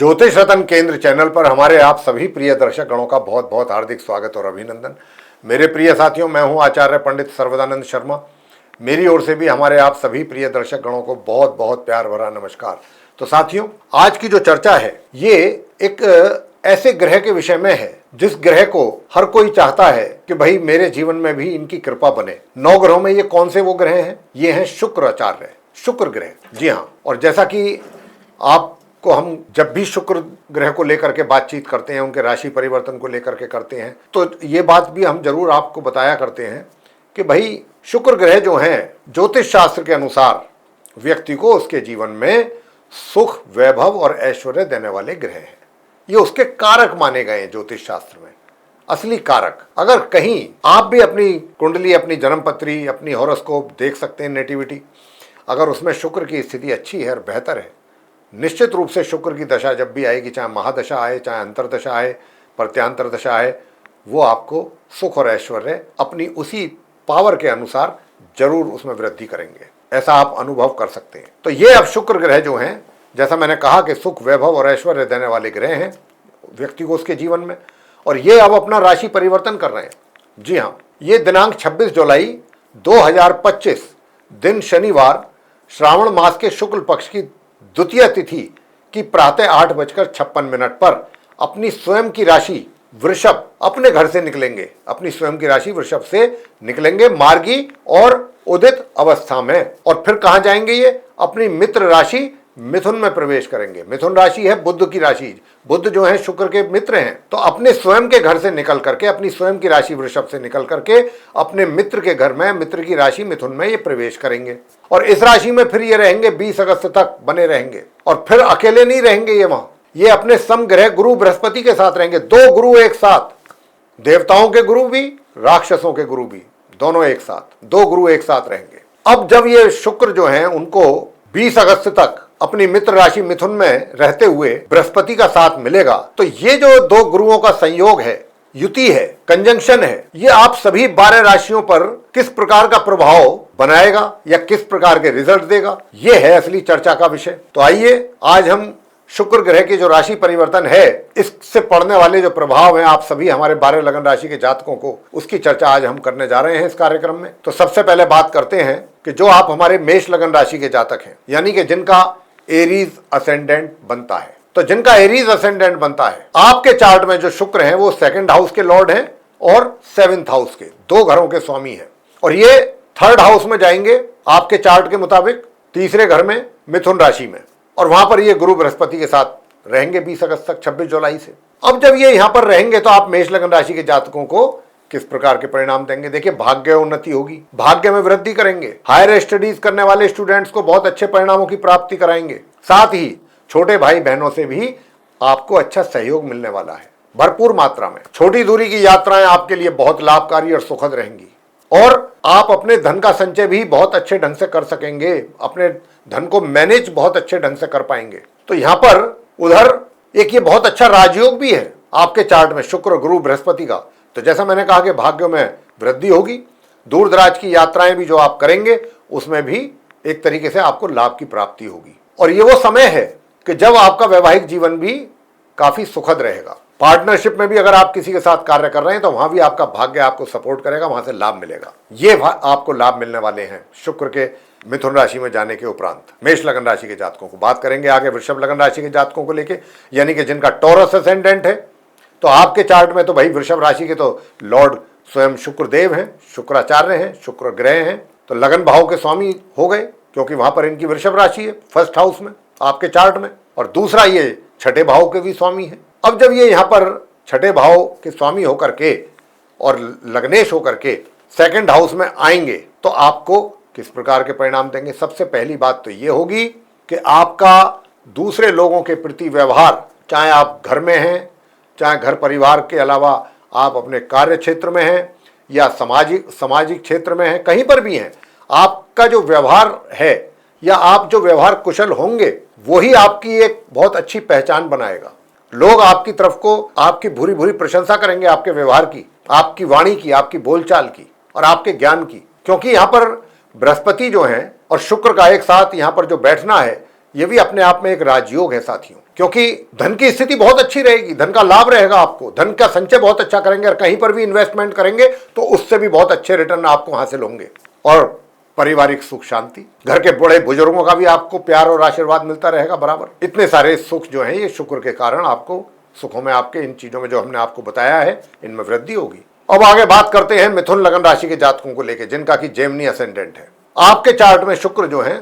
ज्योतिष रतन केंद्र चैनल पर हमारे आप सभी प्रिय दर्शक गणों का बहुत बहुत हार्दिक स्वागत और अभिनंदन। मेरे प्रिय साथियों, मैं हूं आचार्य पंडित सर्वदानंद शर्मा। मेरी ओर से भी हमारे आप सभी प्रिय दर्शक गणों को बहुत बहुत प्यार भरा नमस्कार। तो साथियों, आज की जो चर्चा है ये एक ऐसे ग्रह के विषय में है जिस ग्रह को हर कोई चाहता है कि भाई मेरे जीवन में भी इनकी कृपा बने। 9 ग्रहों में ये कौन से वो ग्रह हैं? ये हैं शुक्राचार्य, शुक्र ग्रह। जी हाँ, और जैसा कि आपको हम जब भी शुक्र ग्रह को लेकर के बातचीत करते हैं, उनके राशि परिवर्तन को लेकर के करते हैं, तो ये बात भी हम जरूर आपको बताया करते हैं कि भाई शुक्र ग्रह जो हैं ज्योतिष शास्त्र के अनुसार व्यक्ति को उसके जीवन में सुख, वैभव और ऐश्वर्य देने वाले ग्रह हैं। ये उसके कारक माने गए हैं ज्योतिष शास्त्र में, असली कारक। अगर कहीं आप भी अपनी कुंडली, अपनी जन्मपत्री, अपनी हॉरोस्कोप देख सकते हैं, नेटिविटी, अगर उसमें शुक्र की स्थिति अच्छी है और बेहतर है, निश्चित रूप से शुक्र की दशा जब भी आएगी, चाहे महादशा आए, चाहे अंतरदशा आए, प्रत्यांतर दशा आए, वो आपको सुख और ऐश्वर्य अपनी उसी पावर के अनुसार जरूर उसमें वृद्धि करेंगे। ऐसा आप अनुभव कर सकते हैं। तो ये अब शुक्र ग्रह जो हैं, जैसा मैंने कहा कि सुख, वैभव और ऐश्वर्य देने वाले ग्रह हैं व्यक्ति को उसके जीवन में, और ये अब अपना राशि परिवर्तन कर रहे हैं। जी हाँ, ये दिनांक 26 जुलाई 2025 दिन शनिवार, श्रावण मास के शुक्ल पक्ष की द्वितीय तिथि की प्रातः 8:56 पर अपनी स्वयं की राशि वृषभ अपने घर से निकलेंगे। अपनी स्वयं की राशि वृषभ से निकलेंगे मार्गी और उदित अवस्था में, और फिर कहां जाएंगे? ये अपनी मित्र राशि मिथुन में प्रवेश करेंगे। मिथुन राशि है बुध की राशि, बुध जो है शुक्र के मित्र हैं। तो अपने स्वयं के घर से निकल करके, अपनी स्वयं की राशि वृषभ से निकल करके अपने मित्र के घर में, मित्र की राशि मिथुन में ये प्रवेश करेंगे, और इस राशि में फिर ये रहेंगे 20 अगस्त तक बने रहेंगे। और फिर अकेले नहीं रहेंगे ये वहां, ये अपने समग्रह गुरु बृहस्पति के साथ रहेंगे। 2 गुरु एक साथ, देवताओं के गुरु भी, राक्षसों के गुरु भी, दोनों एक साथ, 2 गुरु एक साथ रहेंगे। अब जब ये शुक्र जो है उनको 20 अगस्त तक अपनी मित्र राशि मिथुन में रहते हुए बृहस्पति का साथ मिलेगा, तो ये जो 2 गुरुओं का संयोग है, युति है, कंजंक्शन है, ये आप सभी 12 राशियों पर किस प्रकार का प्रभाव बनाएगा या किस प्रकार के रिजल्ट देगा, ये है असली चर्चा का विषय। तो आइए आज हम शुक्र ग्रह के जो राशि परिवर्तन है, इससे पड़ने वाले जो प्रभाव हैं आप सभी हमारे 12 लगन राशि के जातकों को, उसकी चर्चा आज हम करने जा रहे हैं इस कार्यक्रम में। तो सबसे पहले बात करते हैं कि जो आप हमारे मेष लगन राशि के जातक हैं, यानी कि जिनका एरीज असेंडेंट बनता है, तो जिनका एरीज असेंडेंट बनता है, आपके चार्ट में जो शुक्र हैं वो 2nd हाउस के लॉर्ड हैं और 7th हाउस के, 2 घरों के स्वामी हैं, और ये 3rd हाउस में जाएंगे आपके चार्ट के मुताबिक, 3रे घर में मिथुन राशि में, और वहां पर ये गुरु बृहस्पति के साथ रहेंगे 20 अगस्त तक, 26 जुलाई से। अब जब ये यहां पर रहेंगे तो आप मेष लगन राशि के जातकों को किस प्रकार के परिणाम देंगे? देखिए, भाग्य उन्नति होगी, भाग्य में वृद्धि करेंगे, हायर स्टडीज करने वाले स्टूडेंट्स को बहुत अच्छे परिणामों की प्राप्ति कराएंगे, साथ ही छोटे भाई बहनों से भी आपको अच्छा सहयोग मिलने वाला है भरपूर मात्रा में। छोटी दूरी की यात्राएं आपके लिए बहुत लाभकारी और सुखद रहेंगी, और आप अपने धन का संचय भी बहुत अच्छे ढंग से कर सकेंगे, अपने धन को मैनेज बहुत अच्छे ढंग से कर पाएंगे। तो यहां पर उधर एक ये बहुत अच्छा राजयोग भी है आपके चार्ट में शुक्र, गुरु, बृहस्पति का। तो जैसा मैंने कहा कि भाग्यों में वृद्धि होगी, दूर दराज की यात्राएं भी जो आप करेंगे उसमें भी एक तरीके से आपको लाभ की प्राप्ति होगी। और ये वो समय है कि जब आपका वैवाहिक जीवन भी काफी सुखद रहेगा। पार्टनरशिप में भी अगर आप किसी के साथ कार्य कर रहे हैं तो वहां भी आपका भाग्य आपको सपोर्ट करेगा, वहां से लाभ मिलेगा। ये आपको लाभ मिलने वाले हैं शुक्र के मिथुन राशि में जाने के उपरांत। मेष लगन राशि के जातकों को बात करेंगे आगे वृषभ लगन राशि के जातकों को लेके, यानी कि जिनका टॉरस असेंडेंट है। तो आपके चार्ट में तो भाई वृषभ राशि के तो लॉर्ड स्वयं शुक्रदेव हैं, शुक्राचार्य हैं, शुक्र ग्रह हैं, तो लगन भाव के स्वामी हो गए, क्योंकि वहां पर इनकी वृषभ राशि है 1st हाउस में आपके चार्ट में, और दूसरा ये 6ठे भाव के भी स्वामी है। अब जब ये यहाँ पर 6ठे भाव के स्वामी होकर के और लग्नेश होकर के 2nd हाउस में आएंगे, तो आपको किस प्रकार के परिणाम देंगे? सबसे पहली बात तो ये होगी कि आपका दूसरे लोगों के प्रति व्यवहार, चाहे आप घर में हैं, चाहे घर परिवार के अलावा आप अपने कार्य क्षेत्र में हैं या सामाजिक क्षेत्र में हैं, कहीं पर भी हैं, आपका जो व्यवहार है या आप जो व्यवहार कुशल होंगे वही आपकी एक बहुत अच्छी पहचान बनाएगा। लोग आपकी तरफ को आपकी भूरी भूरी प्रशंसा करेंगे, आपके व्यवहार की, आपकी वाणी की, आपकी बोलचाल की और आपके ज्ञान की, क्योंकि यहाँ पर बृहस्पति जो है और शुक्र का एक साथ यहाँ पर जो बैठना है, ये भी अपने आप में एक राजयोग है साथियों। क्योंकि धन की स्थिति बहुत अच्छी रहेगी, धन का लाभ रहेगा, आपको धन का संचय बहुत अच्छा करेंगे और कहीं पर भी इन्वेस्टमेंट करेंगे तो उससे भी बहुत अच्छे रिटर्न आपको हासिल होंगे। और पारिवारिक सुख शांति, घर के बड़े बुजुर्गों का भी आपको प्यार और आशीर्वाद मिलता रहेगा बराबर। इतने सारे सुख जो हैं ये शुक्र के कारण आपको सुखों में, आपके इन चीजों में जो हमने आपको बताया है इनमें वृद्धि होगी। अब आगे बात करते हैं मिथुन लगन राशि के जातकों को लेकर, जिनका कि जेमिनी असेंडेंट है। आपके चार्ट में शुक्र जो है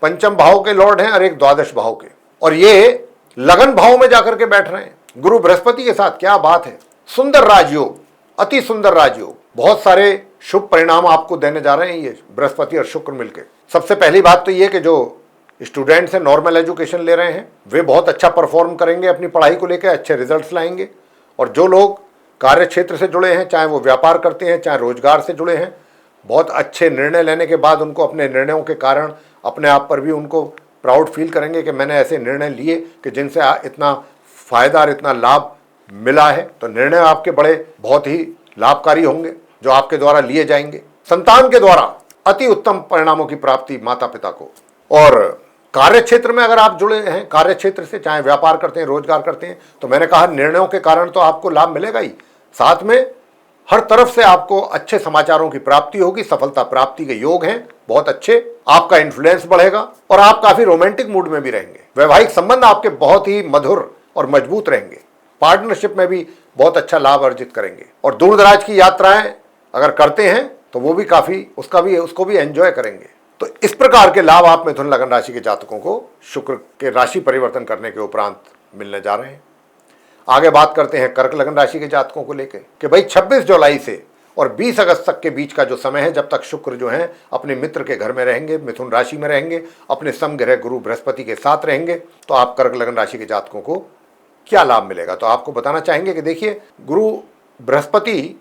पंचम भाव के लॉर्ड हैं और एक द्वादश भाव के, और ये लगन भाव में जाकर के बैठ रहे हैं गुरु बृहस्पति के साथ। क्या बात है, सुंदर राजयोग, अति सुंदर राजयोग, बहुत सारे शुभ परिणाम आपको देने जा रहे हैं ये बृहस्पति और शुक्र मिलकर। सबसे पहली बात तो ये कि जो स्टूडेंट्स हैं, नॉर्मल एजुकेशन ले रहे हैं, वे बहुत अच्छा परफॉर्म करेंगे अपनी पढ़ाई को लेकर, अच्छे रिजल्ट्स लाएंगे। और जो लोग कार्य क्षेत्र से जुड़े हैं, चाहे वो व्यापार करते हैं चाहे रोजगार से जुड़े हैं, बहुत अच्छे निर्णय लेने के बाद उनको अपने निर्णयों के कारण अपने आप पर भी उनको प्राउड फील करेंगे कि मैंने ऐसे निर्णय लिए कि जिनसे इतना फायदा और इतना लाभ मिला है। तो निर्णय आपके बड़े बहुत ही लाभकारी होंगे जो आपके द्वारा लिए जाएंगे। संतान के द्वारा अति उत्तम परिणामों की प्राप्ति माता पिता को। और कार्य क्षेत्र में अगर आप जुड़े हैं, कार्य क्षेत्र से चाहे व्यापार करते हैं रोजगार करते हैं, तो मैंने कहा निर्णयों के कारण तो आपको लाभ मिलेगा ही, साथ में हर तरफ से आपको अच्छे समाचारों की प्राप्ति होगी, सफलता प्राप्ति के योग हैं बहुत अच्छे। आपका इन्फ्लुएंस बढ़ेगा और आप काफी रोमांटिक मूड में भी रहेंगे। वैवाहिक संबंध आपके बहुत ही मधुर और मजबूत रहेंगे। पार्टनरशिप में भी बहुत अच्छा लाभ अर्जित करेंगे। और दूर दराज की यात्राएं अगर करते हैं तो वो भी काफी उसको भी एंजॉय करेंगे। तो इस प्रकार के लाभ आप मिथुन लगन राशि के जातकों को शुक्र के राशि परिवर्तन करने के उपरांत मिलने जा रहे हैं। आगे बात करते हैं कर्क लगन राशि के जातकों को लेकर कि भाई 26 जुलाई से और 20 अगस्त तक के बीच का जो समय है, जब तक शुक्र जो है अपने मित्र के घर में रहेंगे, मिथुन राशि में रहेंगे, अपने समग्रह गुरु बृहस्पति के साथ रहेंगे, तो आप कर्क लगन राशि के जातकों को क्या लाभ मिलेगा। तो आपको बताना चाहेंगे कि देखिए, गुरु बृहस्पति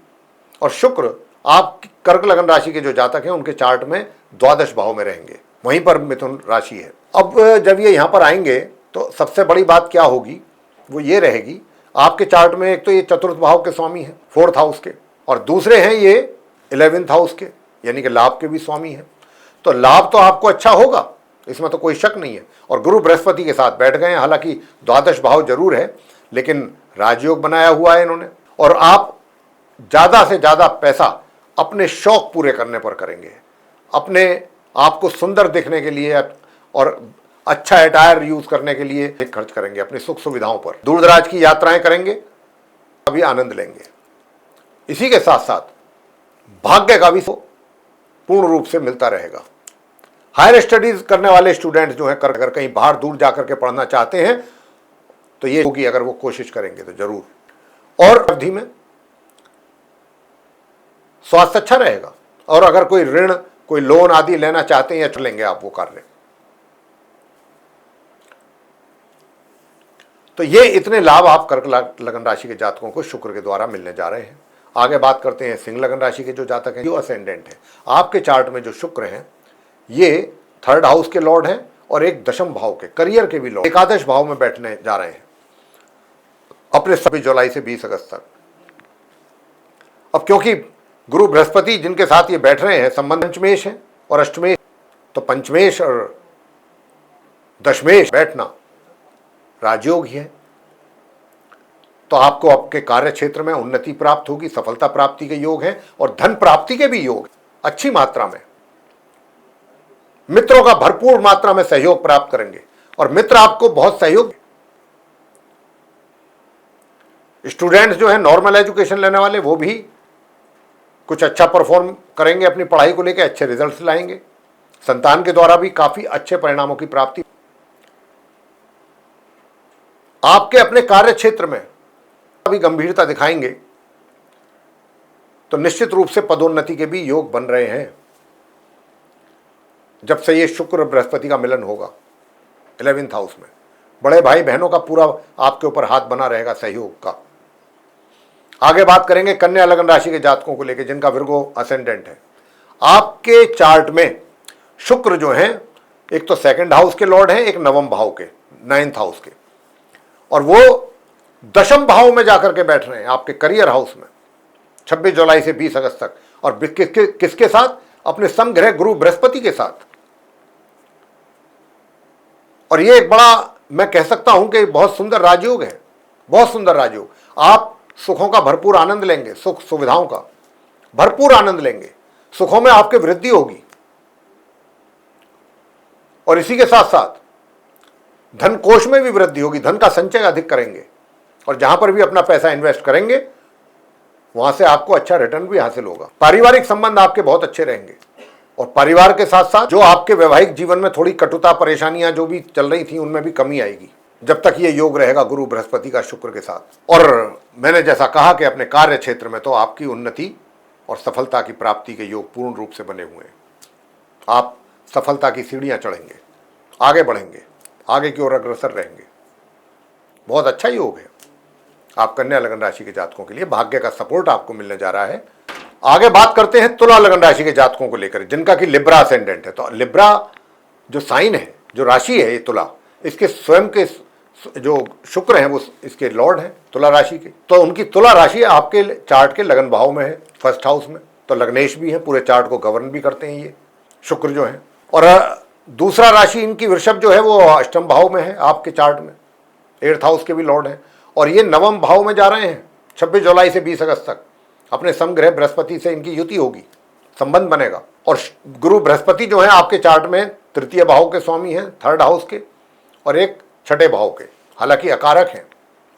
और शुक्र आप कर्क लगन राशि के जो जातक हैं उनके चार्ट में द्वादश भाव में रहेंगे, वहीं पर मिथुन राशि है। अब जब ये यहाँ पर आएंगे तो सबसे बड़ी बात क्या होगी वो ये रहेगी, आपके चार्ट में एक तो ये चतुर्थ भाव के स्वामी हैं, 4th हाउस के, और दूसरे हैं ये 11th हाउस के, यानी कि लाभ के भी स्वामी हैं। तो लाभ तो आपको अच्छा होगा, इसमें तो कोई शक नहीं है। और गुरु बृहस्पति के साथ बैठ गए हैं, हालांकि द्वादश भाव जरूर है लेकिन राजयोग बनाया हुआ है इन्होंने। और आप ज़्यादा से ज़्यादा पैसा अपने शौक पूरे करने पर करेंगे, अपने आप को सुंदर दिखने के लिए और अच्छा अटायर यूज करने के लिए खर्च करेंगे, अपनी सुख सुविधाओं पर। दूर दराज की यात्राएं करेंगे, अभी आनंद लेंगे। इसी के साथ साथ भाग्य का भी पूर्ण रूप से मिलता रहेगा। हायर स्टडीज करने वाले स्टूडेंट जो हैं, कर कहीं बाहर दूर जाकर के पढ़ना चाहते हैं तो ये होगी, अगर वो कोशिश करेंगे तो जरूर। और अवधि में स्वास्थ्य अच्छा रहेगा। और अगर कोई ऋण, कोई लोन आदि लेना चाहते हैं या लेंगे आप वो कार्य, तो ये इतने लाभ आप कर्क लगन राशि के जातकों को शुक्र के द्वारा मिलने जा रहे हैं। आगे बात करते हैं सिंह लगन राशि के जो जातक हैं, जो असेंडेंट है। आपके चार्ट में जो शुक्र हैं ये 3rd हाउस के लॉर्ड हैं और एक दशम भाव के, करियर के भी लॉर्ड, एकादश भाव में बैठने जा रहे हैं अपने 26 जुलाई से 20 अगस्त तक। अब क्योंकि गुरु बृहस्पति जिनके साथ ये बैठ रहे हैं, संबंध पंचमेश है और अष्टमेश, तो पंचमेश और दशमेश बैठना राजयोग ही है। तो आपको आपके कार्य क्षेत्र में उन्नति प्राप्त होगी, सफलता प्राप्ति के योग हैं और धन प्राप्ति के भी योग अच्छी मात्रा में। मित्रों का भरपूर मात्रा में सहयोग प्राप्त करेंगे और मित्र आपको बहुत सहयोग। स्टूडेंट्स जो है नॉर्मल एजुकेशन लेने वाले, वो भी कुछ अच्छा परफॉर्म करेंगे अपनी पढ़ाई को लेकर, अच्छे रिजल्ट्स लाएंगे। संतान के द्वारा भी काफी अच्छे परिणामों की प्राप्ति। आपके अपने कार्य क्षेत्र में अभी गंभीरता दिखाएंगे तो निश्चित रूप से पदोन्नति के भी योग बन रहे हैं जब से ये शुक्र बृहस्पति का मिलन होगा 11th हाउस में। बड़े भाई बहनों का पूरा आपके ऊपर हाथ बना रहेगा सहयोग का। आगे बात करेंगे कन्या लगन राशि के जातकों को लेकर, जिनका विर्गो असेंडेंट है। आपके चार्ट में शुक्र जो है, एक तो 2nd हाउस के लॉर्ड हैं, एक नवम भाव के, 9th हाउस के, और वो दशम भाव में जाकर के बैठ रहे हैं आपके करियर हाउस में 26 जुलाई से 20 अगस्त तक। और किसके साथ? अपने समग्रह गुरु बृहस्पति के साथ। और ये एक बड़ा मैं कह सकता हूं कि बहुत सुंदर राजयोग है, बहुत सुंदर राजयोग। आप सुखों का भरपूर आनंद लेंगे, सुख सुविधाओं का भरपूर आनंद लेंगे, सुखों में आपके वृद्धि होगी। और इसी के साथ साथ धन कोष में भी वृद्धि होगी, धन का संचय अधिक करेंगे, और जहां पर भी अपना पैसा इन्वेस्ट करेंगे वहां से आपको अच्छा रिटर्न भी हासिल होगा। पारिवारिक संबंध आपके बहुत अच्छे रहेंगे, और परिवार के साथ साथ जो आपके वैवाहिक जीवन में थोड़ी कटुता परेशानियां जो भी चल रही थी उनमें भी कमी आएगी जब तक ये योग रहेगा गुरु बृहस्पति का शुक्र के साथ। और मैंने जैसा कहा कि अपने कार्य क्षेत्र में तो आपकी उन्नति और सफलता की प्राप्ति के योग पूर्ण रूप से बने हुए हैं। आप सफलता की सीढ़ियां चढ़ेंगे, आगे बढ़ेंगे, आगे की ओर अग्रसर रहेंगे। बहुत अच्छा योग है आप कन्या लगन राशि के जातकों के लिए, भाग्य का सपोर्ट आपको मिलने जा रहा है। आगे बात करते हैं तुला लगन राशि के जातकों को लेकर, जिनका कि लिब्रा असेंडेंट है। तो लिब्रा जो साइन है, जो राशि है ये तुला, इसके स्वयं के जो शुक्र हैं वो इसके लॉर्ड हैं तुला राशि के। तो उनकी तुला राशि आपके चार्ट के लगन भाव में है, फर्स्ट हाउस में। तो लग्नेश भी है, पूरे चार्ट को गवर्न भी करते हैं ये शुक्र जो है। और दूसरा राशि इनकी वृषभ जो है वो अष्टम भाव में है आपके चार्ट में, 8th हाउस के भी लॉर्ड हैं। और ये नवम भाव में जा रहे हैं 26 जुलाई से 20 अगस्त तक। अपने समग्रह बृहस्पति से इनकी युति होगी, संबंध बनेगा। और गुरु बृहस्पति जो है आपके चार्ट में 3य भाव के स्वामी हैं, 3rd हाउस के, और एक 6ठे भाव के। हालांकि अकारक हैं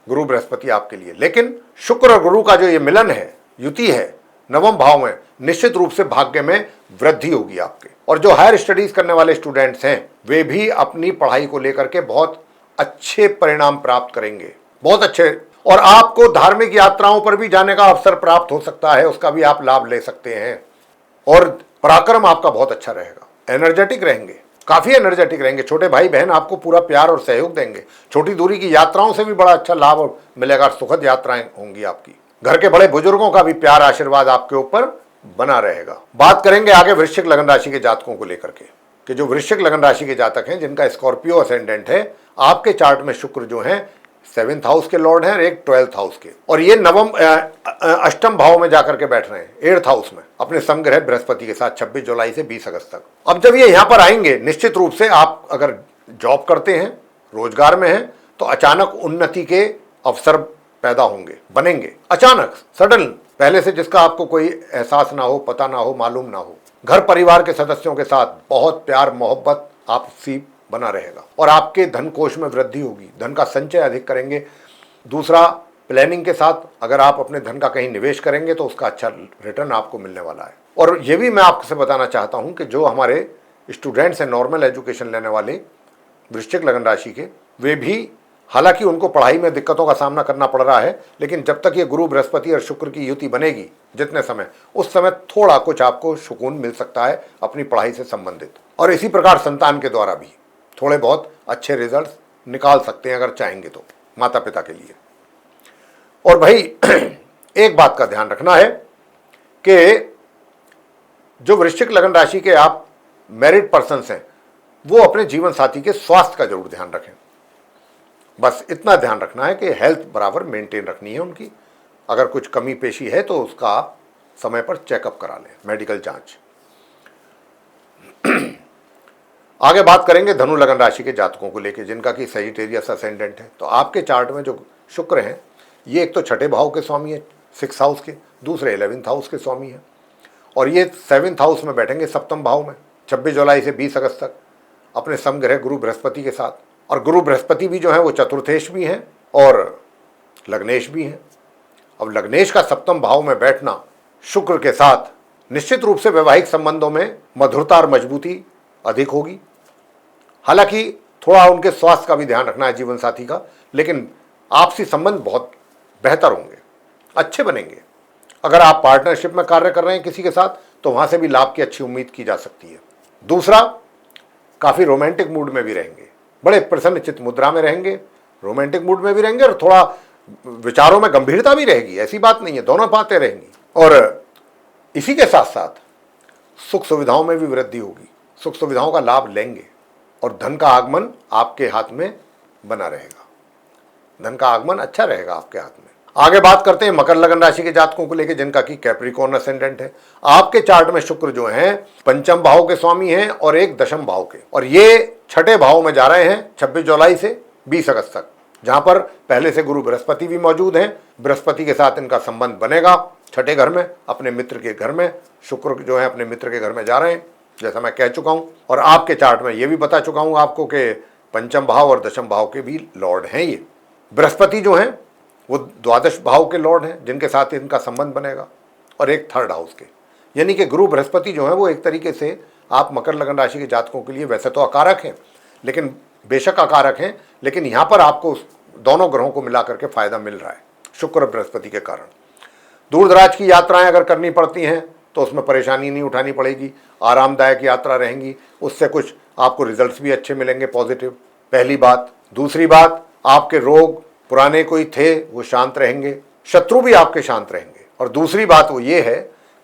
गुरु बृहस्पति आपके लिए, लेकिन शुक्र और गुरु का जो ये मिलन है, युति है नवम भाव में, निश्चित रूप से भाग्य में वृद्धि होगी आपके। और जो हायर स्टडीज करने वाले स्टूडेंट्स हैं वे भी अपनी पढ़ाई को लेकर के बहुत अच्छे परिणाम प्राप्त करेंगे, बहुत अच्छे। और आपको धार्मिक यात्राओं पर भी जाने का अवसर प्राप्त हो सकता है, उसका भी आप लाभ ले सकते हैं। और पराक्रम आपका बहुत अच्छा रहेगा, एनर्जेटिक रहेंगे, काफी एनर्जेटिक रहेंगे। छोटे भाई बहन आपको पूरा प्यार और सहयोग देंगे। छोटी दूरी की यात्राओं से भी बड़ा अच्छा लाभ मिलेगा, सुखद यात्राएं होंगी आपकी। घर के बड़े बुजुर्गों का भी प्यार आशीर्वाद आपके ऊपर बना रहेगा। बात करेंगे आगे वृश्चिक लगन राशि के जातकों को लेकर के, कि जो वृश्चिक लगन राशि के जातक हैं जिनका स्कॉर्पियो असेंडेंट है, आपके चार्ट में शुक्र जो है 7th हाउस के लॉर्ड हैं और एक 12th हाउस के। और ये अष्टम भाव में जाकर के बैठ रहे हैं 8th हाउस में, अपने समग्रह बृहस्पति के साथ 26 जुलाई से 20 अगस्त तक। अब जब ये यहाँ पर आएंगे, निश्चित रूप से आप अगर जॉब करते हैं, रोजगार में हैं, तो अचानक उन्नति के अवसर पैदा होंगे, बनेंगे अचानक, सडन, पहले से जिसका आपको कोई एहसास ना हो, पता ना हो, मालूम ना हो। घर परिवार के सदस्यों के साथ बहुत प्यार मोहब्बत आपसी बना रहेगा, और आपके धन कोष में वृद्धि होगी, धन का संचय अधिक करेंगे। दूसरा, प्लानिंग के साथ अगर आप अपने धन का कहीं निवेश करेंगे तो उसका अच्छा रिटर्न आपको मिलने वाला है। और ये भी मैं आपसे बताना चाहता हूं कि जो हमारे स्टूडेंट्स हैं, नॉर्मल एजुकेशन लेने वाले वृश्चिक लगन राशि के, वे भी, हालांकि उनको पढ़ाई में दिक्कतों का सामना करना पड़ रहा है, लेकिन जब तक ये गुरु बृहस्पति और शुक्र की युति बनेगी जितने समय, उस समय थोड़ा कुछ आपको सुकून मिल सकता है अपनी पढ़ाई से संबंधित। और इसी प्रकार संतान के द्वारा भी थोड़े बहुत अच्छे रिजल्ट निकाल सकते हैं अगर चाहेंगे तो, माता पिता के लिए। और भाई एक बात का ध्यान रखना है कि जो वृश्चिक लगन राशि के आप मैरिड पर्सन्स हैं, वो अपने जीवन साथी के स्वास्थ्य का जरूर ध्यान रखें। बस इतना ध्यान रखना है कि हेल्थ बराबर मेंटेन रखनी है उनकी। अगर कुछ कमी पेशी है तो उसका आप समय पर चेकअप करा लें, मेडिकल जांच। आगे बात करेंगे धनु लगन राशि के जातकों को लेकर, जिनका कि सजिटेरियस असेंडेंट है। तो आपके चार्ट में जो शुक्र हैं, ये एक तो 6ठे भाव के स्वामी है 6th हाउस के, दूसरे 11th हाउस के स्वामी हैं, और ये 7th हाउस में बैठेंगे सप्तम भाव में 26 जुलाई से 20 अगस्त तक अपने समग्रह गुरु बृहस्पति के साथ। और गुरु बृहस्पति भी जो है वो चतुर्थेश भी हैं और लग्नेश भी हैं। अब लग्नेश का सप्तम भाव में बैठना शुक्र के साथ निश्चित रूप से वैवाहिक संबंधों में मधुरता और मजबूती अधिक होगी। हालांकि थोड़ा उनके स्वास्थ्य का भी ध्यान रखना है जीवन साथी का, लेकिन आपसी संबंध बहुत बेहतर होंगे, अच्छे बनेंगे। अगर आप पार्टनरशिप में कार्य कर रहे हैं किसी के साथ तो वहां से भी लाभ की अच्छी उम्मीद की जा सकती है। दूसरा, काफी रोमांटिक मूड में भी रहेंगे, बड़े प्रसन्न चित्त मुद्रा में रहेंगे, रोमांटिक मूड में भी रहेंगे, और थोड़ा विचारों में गंभीरता भी रहेगी, ऐसी बात नहीं है, दोनों बातें रहेंगी। और इसी के साथ साथ सुख सुविधाओं में भी वृद्धि होगी, सुख सुविधाओं का लाभ लेंगे, और धन का आगमन आपके हाथ में बना रहेगा, धन का आगमन अच्छा रहेगा आपके हाथ में। आगे बात करते हैं मकर लगन राशि के जातकों को लेकर, जिनका कि कैप्रिकॉर्न असेंडेंट है। आपके चार्ट में शुक्र जो हैं 5th भाव के स्वामी हैं और एक 10th भाव के, और ये 6ठे भाव में जा रहे हैं 26 जुलाई से 20 अगस्त तक, जहां पर पहले से गुरु बृहस्पति भी मौजूद हैं। बृहस्पति के साथ इनका संबंध बनेगा छठे घर में, अपने मित्र के घर में। शुक्र जो है अपने मित्र के घर में जा रहे हैं, जैसा मैं कह चुका हूं। और आपके चार्ट में यह भी बता चुका हूं आपको कि पंचम भाव और दशम भाव के भी लॉर्ड हैं ये। बृहस्पति जो हैं वो द्वादश भाव के लॉर्ड हैं, जिनके साथ इनका संबंध बनेगा, और एक थर्ड हाउस के। यानी कि गुरु बृहस्पति जो है वो एक तरीके से आप मकर लगन राशि के जातकों के लिए वैसे तो अकारक हैं, लेकिन बेशक अकारक हैं, लेकिन यहाँ पर आपको दोनों ग्रहों को मिला करके फायदा मिल रहा है शुक्र बृहस्पति के कारण। दूर दराज की यात्राएं अगर करनी पड़ती हैं तो उसमें परेशानी नहीं उठानी पड़ेगी, आरामदायक यात्रा रहेंगी, उससे कुछ आपको रिजल्ट्स भी अच्छे मिलेंगे, पॉजिटिव, पहली बात। दूसरी बात, आपके रोग पुराने कोई थे वो शांत रहेंगे, शत्रु भी आपके शांत रहेंगे। और दूसरी बात वो ये है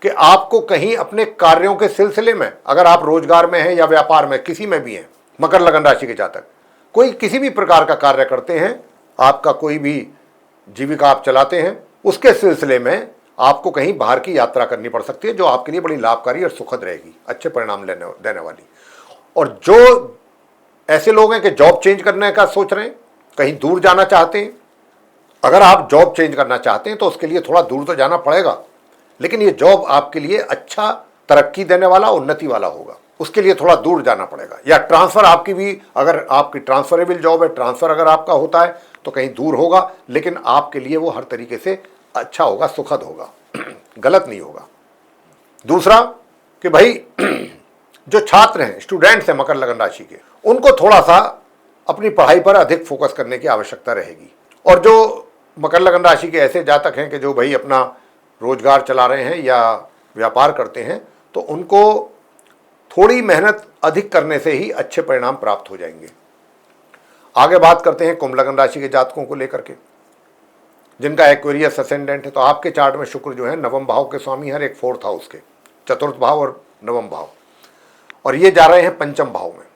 कि आपको कहीं अपने कार्यों के सिलसिले में, अगर आप रोजगार में हैं या व्यापार में, किसी में भी हैं, मकर लगन राशि के जातक कोई किसी भी प्रकार का कार्य करते हैं, आपका कोई भी जीविका आप चलाते हैं, उसके सिलसिले में आपको कहीं बाहर की यात्रा करनी पड़ सकती है, जो आपके लिए बड़ी लाभकारी और सुखद रहेगी, अच्छे परिणाम देने वाली। और जो ऐसे लोग हैं कि जॉब चेंज करने का सोच रहे हैं, कहीं दूर जाना चाहते हैं, अगर आप जॉब चेंज करना चाहते हैं तो उसके लिए थोड़ा दूर तो जाना पड़ेगा, लेकिन ये जॉब आपके लिए अच्छा तरक्की देने वाला, उन्नति वाला होगा। उसके लिए थोड़ा दूर जाना पड़ेगा। या ट्रांसफ़र आपकी भी, अगर आपकी ट्रांसफरेबल जॉब है, ट्रांसफ़र अगर आपका होता है तो कहीं दूर होगा, लेकिन आपके लिए वो हर तरीके से अच्छा होगा, सुखद होगा, गलत नहीं होगा। दूसरा कि भाई जो छात्र हैं, स्टूडेंट्स हैं मकर लगन राशि के, उनको थोड़ा सा अपनी पढ़ाई पर अधिक फोकस करने की आवश्यकता रहेगी। और जो मकर लगन राशि के ऐसे जातक हैं कि जो भाई अपना रोजगार चला रहे हैं या व्यापार करते हैं, तो उनको थोड़ी मेहनत अधिक करने से ही अच्छे परिणाम प्राप्त हो जाएंगे। आगे बात करते हैं कुंभ लगन राशि के जातकों को लेकर के, जिनका एक्वेरियस असेंडेंट है। तो आपके चार्ट में शुक्र जो है नवम भाव के स्वामी हर एक फोर्थ हाउस के, चतुर्थ भाव और नवम भाव, और ये जा रहे हैं पंचम भाव में।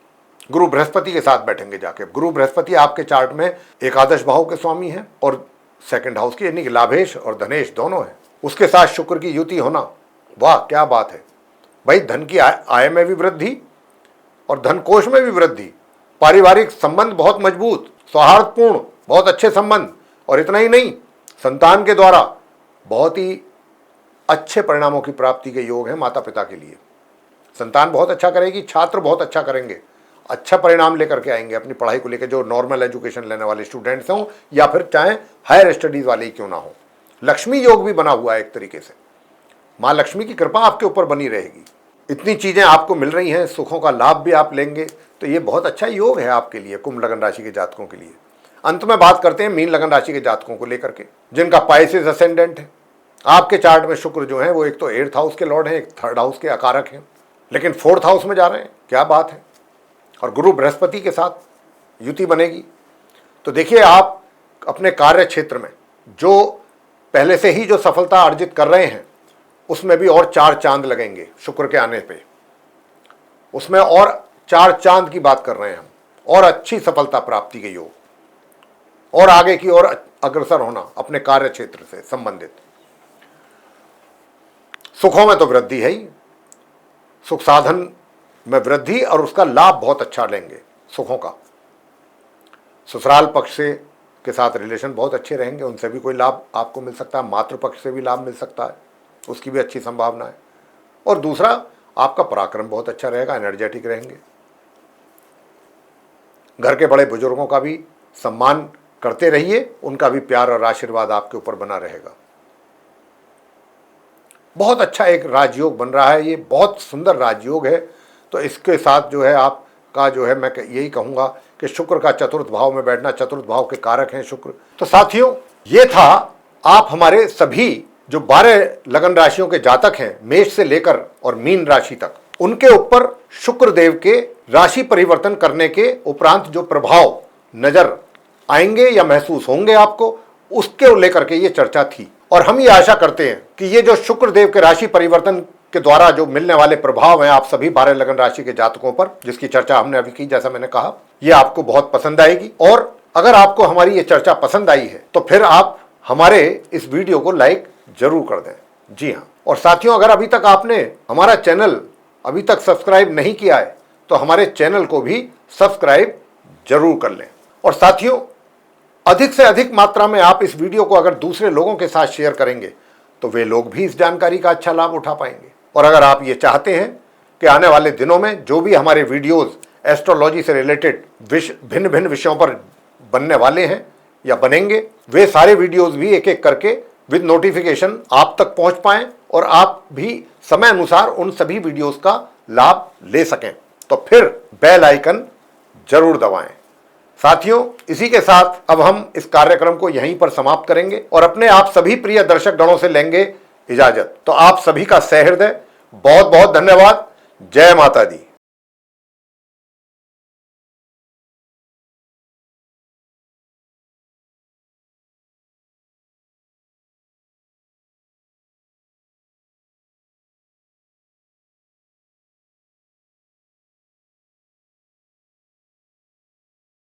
गुरु बृहस्पति के साथ बैठेंगे जाके। गुरु बृहस्पति आपके चार्ट में एकादश भाव के स्वामी हैं और सेकंड हाउस के, यानी कि लाभेश और धनेश दोनों हैं। उसके साथ शुक्र की युति होना, वाह क्या बात है भाई। धन की आय में भी वृद्धि और धन कोष में भी वृद्धि, पारिवारिक संबंध बहुत मजबूत, सौहार्दपूर्ण, बहुत अच्छे संबंध। और इतना ही नहीं, संतान के द्वारा बहुत ही अच्छे परिणामों की प्राप्ति के योग है माता पिता के लिए। संतान बहुत अच्छा करेगी, छात्र बहुत अच्छा करेंगे, अच्छा परिणाम लेकर के आएंगे अपनी पढ़ाई को लेकर, जो नॉर्मल एजुकेशन लेने वाले स्टूडेंट्स हों या फिर चाहे हायर स्टडीज वाले ही क्यों ना हो। लक्ष्मी योग भी बना हुआ है एक तरीके से, माँ लक्ष्मी की कृपा आपके ऊपर बनी रहेगी। इतनी चीज़ें आपको मिल रही हैं, सुखों का लाभ भी आप लेंगे, तो ये बहुत अच्छा योग है आपके लिए, कुंभ लगन राशि के जातकों के लिए। अंत में बात करते हैं मीन लगन राशि के जातकों को लेकर के, जिनका पाइसेस असेंडेंट है। आपके चार्ट में शुक्र जो है वो एक तो 8th हाउस के लॉर्ड हैं, एक 3rd हाउस के अकारक हैं, लेकिन 4th हाउस में जा रहे हैं, क्या बात है। और गुरु बृहस्पति के साथ युति बनेगी। तो देखिए, आप अपने कार्य क्षेत्र में जो पहले से ही जो सफलता अर्जित कर रहे हैं, उसमें भी और 4 चांद लगेंगे शुक्र के आने पे, उसमें और 4 चांद की बात कर रहे हैं हम, और अच्छी सफलता प्राप्ति के योग, और आगे की ओर अग्रसर होना अपने कार्य क्षेत्र से संबंधित। सुखों में तो वृद्धि है ही, सुख साधन में वृद्धि, और उसका लाभ बहुत अच्छा लेंगे सुखों का। ससुराल पक्ष से के साथ रिलेशन बहुत अच्छे रहेंगे, उनसे भी कोई लाभ आपको मिल सकता है, मातृ पक्ष से भी लाभ मिल सकता है, उसकी भी अच्छी संभावना है। और दूसरा, आपका पराक्रम बहुत अच्छा रहेगा, एनर्जेटिक रहेंगे। घर के बड़े बुजुर्गों का भी सम्मान करते रहिए, उनका भी प्यार और आशीर्वाद आपके ऊपर बना रहेगा। बहुत अच्छा एक राजयोग बन रहा है, ये बहुत सुंदर राजयोग है। तो इसके साथ जो है आपका जो है, मैं यही कहूँगा कि शुक्र का चतुर्थ भाव में बैठना, चतुर्थ भाव के कारक हैं शुक्र। तो साथियों, ये था आप हमारे सभी जो 12 लगन राशियों के जातक हैं, मेष से लेकर और मीन राशि तक, उनके ऊपर शुक्र देव के राशि परिवर्तन करने के उपरांत जो प्रभाव नजर आएंगे या महसूस होंगे आपको, उसके लेकर के ये चर्चा थी। और हम ये आशा करते हैं कि ये जो शुक्र देव के राशि परिवर्तन के द्वारा जो मिलने वाले प्रभाव हैं आप सभी 12 लगन राशि के जातकों पर, जिसकी चर्चा हमने अभी की, जैसा मैंने कहा, ये आपको बहुत पसंद आएगी। और अगर आपको हमारी ये चर्चा पसंद आई है तो फिर आप हमारे इस वीडियो को लाइक जरूर कर दें। जी हाँ, और साथियों, अगर अभी तक आपने हमारा चैनल अभी तक सब्सक्राइब नहीं किया है तो हमारे चैनल को भी सब्सक्राइब जरूर कर लें। और साथियों, अधिक से अधिक मात्रा में आप इस वीडियो को अगर दूसरे लोगों के साथ शेयर करेंगे तो वे लोग भी इस जानकारी का अच्छा लाभ उठा पाएंगे। और अगर आप ये चाहते हैं कि आने वाले दिनों में जो भी हमारे वीडियोस एस्ट्रोलॉजी से रिलेटेड भिन्न भिन्न विषयों पर बनने वाले हैं या बनेंगे, वे सारे वीडियोस भी एक एक करके विद नोटिफिकेशन आप तक पहुंच पाएं और आप भी समय अनुसार उन सभी वीडियोस का लाभ ले सकें, तो फिर बेल आइकन जरूर दबाएं। साथियों, इसी के साथ अब हम इस कार्यक्रम को यहीं पर समाप्त करेंगे और अपने आप सभी प्रिय दर्शक गणों से लेंगे इजाजत। तो आप सभी का सहृदय बहुत बहुत धन्यवाद। जय माता दी।